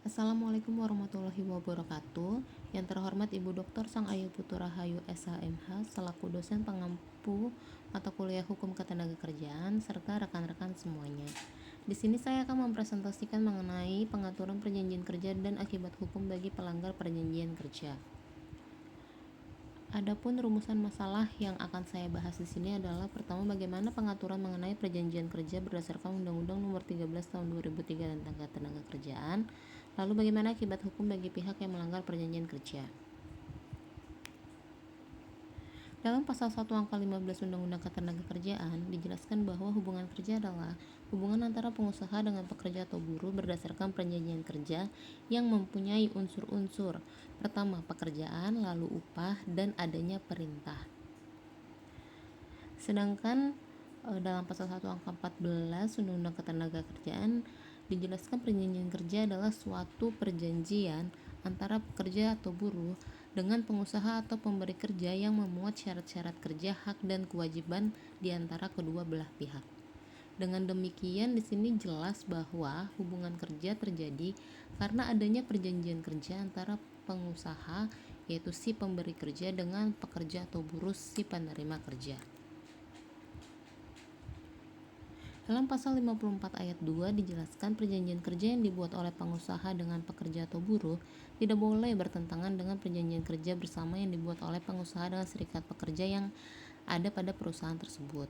Assalamualaikum warahmatullahi wabarakatuh. Yang terhormat Ibu Dr. Sang Ayu Putu Rahayu SHMH selaku dosen pengampu mata kuliah Hukum Ketenagakerjaan serta rekan-rekan semuanya. Di sini saya akan mempresentasikan mengenai pengaturan perjanjian kerja dan akibat hukum bagi pelanggar perjanjian kerja. Adapun rumusan masalah yang akan saya bahas di sini adalah pertama, bagaimana pengaturan mengenai perjanjian kerja berdasarkan Undang-Undang Nomor 13 Tahun 2003 tentang Ketenagakerjaan. Lalu bagaimana akibat hukum bagi pihak yang melanggar perjanjian kerja. Dalam pasal 1 angka 15 Undang-Undang Ketenagakerjaan dijelaskan bahwa hubungan kerja adalah hubungan antara pengusaha dengan pekerja atau buruh berdasarkan perjanjian kerja yang mempunyai unsur-unsur. Pertama, pekerjaan, lalu upah, dan adanya perintah. Sedangkan dalam pasal 1 angka 14 Undang-Undang Ketenagakerjaan dijelaskan perjanjian kerja adalah suatu perjanjian antara pekerja atau buruh dengan pengusaha atau pemberi kerja yang memuat syarat-syarat kerja, hak dan kewajiban di antara kedua belah pihak. Dengan demikian di sini jelas bahwa hubungan kerja terjadi karena adanya perjanjian kerja antara pengusaha yaitu si pemberi kerja dengan pekerja atau buruh si penerima kerja. Dalam pasal 54 ayat 2 dijelaskan perjanjian kerja yang dibuat oleh pengusaha dengan pekerja atau buruh tidak boleh bertentangan dengan perjanjian kerja bersama yang dibuat oleh pengusaha dengan serikat pekerja yang ada pada perusahaan tersebut.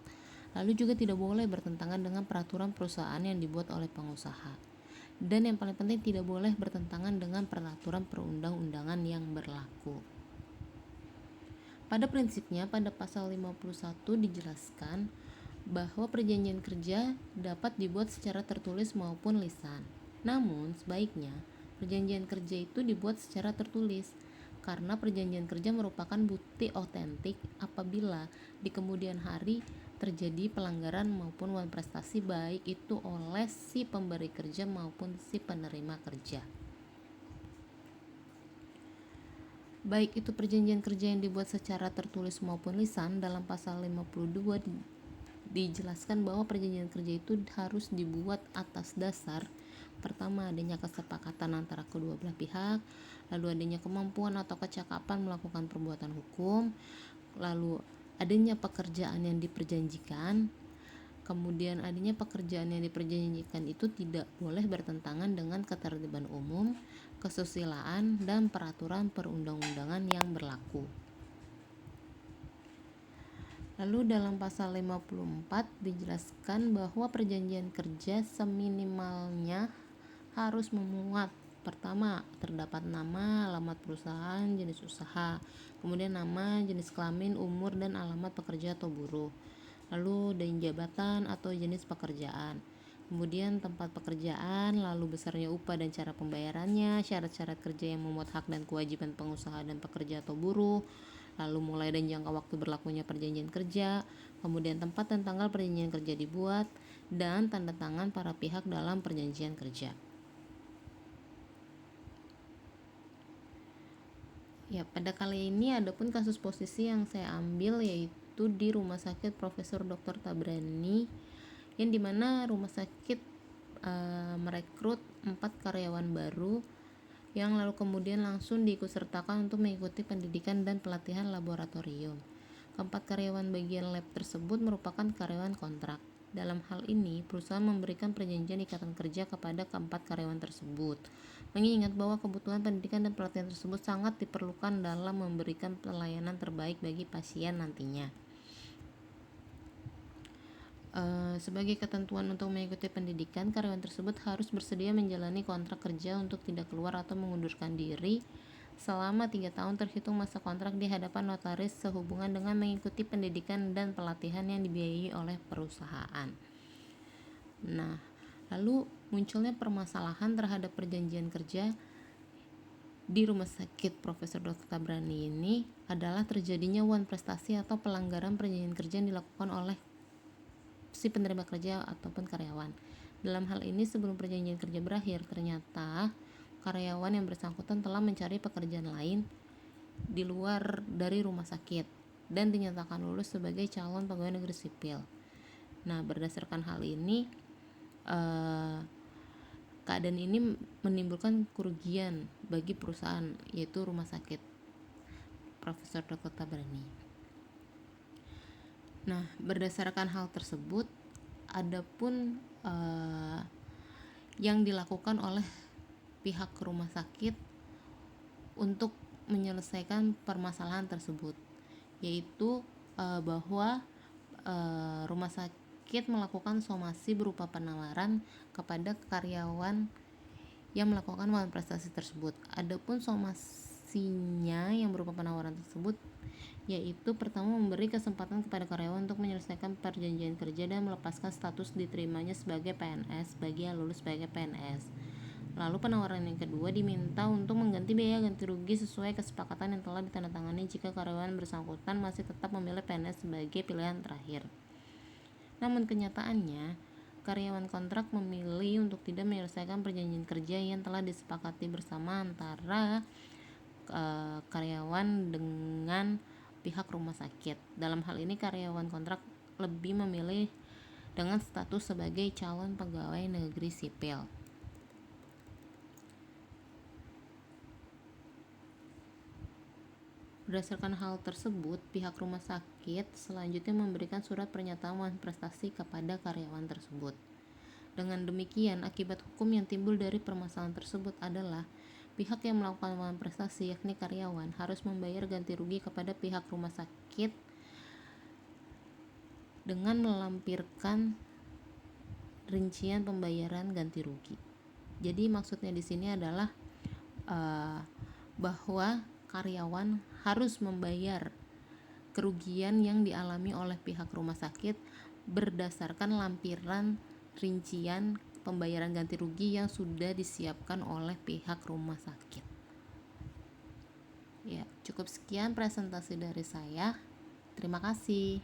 Lalu juga tidak boleh bertentangan dengan peraturan perusahaan yang dibuat oleh pengusaha. Dan yang paling penting tidak boleh bertentangan dengan peraturan perundang-undangan yang berlaku. Pada prinsipnya pada pasal 51 dijelaskan bahwa perjanjian kerja dapat dibuat secara tertulis maupun lisan. Namun, sebaiknya perjanjian kerja itu dibuat secara tertulis karena perjanjian kerja merupakan bukti otentik apabila di kemudian hari terjadi pelanggaran maupun prestasi baik itu oleh si pemberi kerja maupun si penerima kerja. Baik itu perjanjian kerja yang dibuat secara tertulis maupun lisan, dalam pasal 52 dijelaskan bahwa perjanjian kerja itu harus dibuat atas dasar pertama, adanya kesepakatan antara kedua belah pihak, lalu adanya kemampuan atau kecakapan melakukan perbuatan hukum, lalu adanya pekerjaan yang diperjanjikan, kemudian adanya pekerjaan yang diperjanjikan itu tidak boleh bertentangan dengan ketertiban umum, kesusilaan, dan peraturan perundang-undangan yang berlaku. Lalu dalam pasal 54 dijelaskan bahwa perjanjian kerja seminimalnya harus memuat pertama, terdapat nama, alamat perusahaan, jenis usaha, kemudian nama, jenis kelamin, umur, dan alamat pekerja atau buruh, lalu dan jabatan atau jenis pekerjaan, kemudian tempat pekerjaan, lalu besarnya upah dan cara pembayarannya, syarat-syarat kerja yang memuat hak dan kewajiban pengusaha dan pekerja atau buruh, lalu mulai dan jangka waktu berlakunya perjanjian kerja, kemudian tempat dan tanggal perjanjian kerja dibuat, dan tanda tangan para pihak dalam perjanjian kerja. Ya, pada kali ini adapun kasus posisi yang saya ambil yaitu di Rumah Sakit Profesor Dr. Tabrani, yang dimana rumah sakit merekrut 4 karyawan baru yang lalu kemudian langsung diikutsertakan untuk mengikuti pendidikan dan pelatihan laboratorium. Keempat karyawan bagian lab tersebut merupakan karyawan kontrak. Dalam hal ini, perusahaan memberikan perjanjian ikatan kerja kepada keempat karyawan tersebut, mengingat bahwa kebutuhan pendidikan dan pelatihan tersebut sangat diperlukan dalam memberikan pelayanan terbaik bagi pasien nantinya. Sebagai ketentuan untuk mengikuti pendidikan, karyawan tersebut harus bersedia menjalani kontrak kerja untuk tidak keluar atau mengundurkan diri selama 3 tahun terhitung masa kontrak di hadapan notaris sehubungan dengan mengikuti pendidikan dan pelatihan yang dibiayai oleh perusahaan. Nah, lalu munculnya permasalahan terhadap perjanjian kerja di Rumah Sakit Profesor Dr. Tabrani ini adalah terjadinya prestasi atau pelanggaran perjanjian kerja yang dilakukan oleh si penerima kerja ataupun karyawan. Dalam hal ini, sebelum perjanjian kerja berakhir, ternyata karyawan yang bersangkutan telah mencari pekerjaan lain di luar dari rumah sakit dan dinyatakan lulus sebagai calon pegawai negeri sipil. Nah, berdasarkan hal ini, Keadaan ini menimbulkan kerugian bagi perusahaan, yaitu rumah sakit. Profesor Dr. Tabrani. Nah, berdasarkan hal tersebut, adapun yang dilakukan oleh pihak rumah sakit untuk menyelesaikan permasalahan tersebut, yaitu bahwa rumah sakit melakukan somasi berupa penawaran kepada karyawan yang melakukan prestasi tersebut. Adapun somasinya yang berupa penawaran tersebut yaitu pertama memberi kesempatan kepada karyawan untuk menyelesaikan perjanjian kerja dan melepaskan status diterimanya sebagai PNS bagi yang lulus sebagai PNS. Lalu penawaran yang kedua diminta untuk mengganti biaya ganti rugi sesuai kesepakatan yang telah ditandatangani jika karyawan bersangkutan masih tetap memilih PNS sebagai pilihan terakhir. Namun kenyataannya, karyawan kontrak memilih untuk tidak menyelesaikan perjanjian kerja yang telah disepakati bersama antara karyawan dengan pihak rumah sakit. Dalam hal ini karyawan kontrak lebih memilih dengan status sebagai calon pegawai negeri sipil. Berdasarkan hal tersebut, pihak rumah sakit selanjutnya memberikan surat pernyataan prestasi kepada karyawan tersebut. Dengan demikian, akibat hukum yang timbul dari permasalahan tersebut adalah pihak yang melakukan prestasi, yakni karyawan, harus membayar ganti rugi kepada pihak rumah sakit dengan melampirkan rincian pembayaran ganti rugi. Jadi maksudnya di sini adalah bahwa karyawan harus membayar kerugian yang dialami oleh pihak rumah sakit berdasarkan lampiran rincian pembayaran ganti rugi yang sudah disiapkan oleh pihak rumah sakit. Ya, cukup sekian presentasi dari saya. Terima kasih.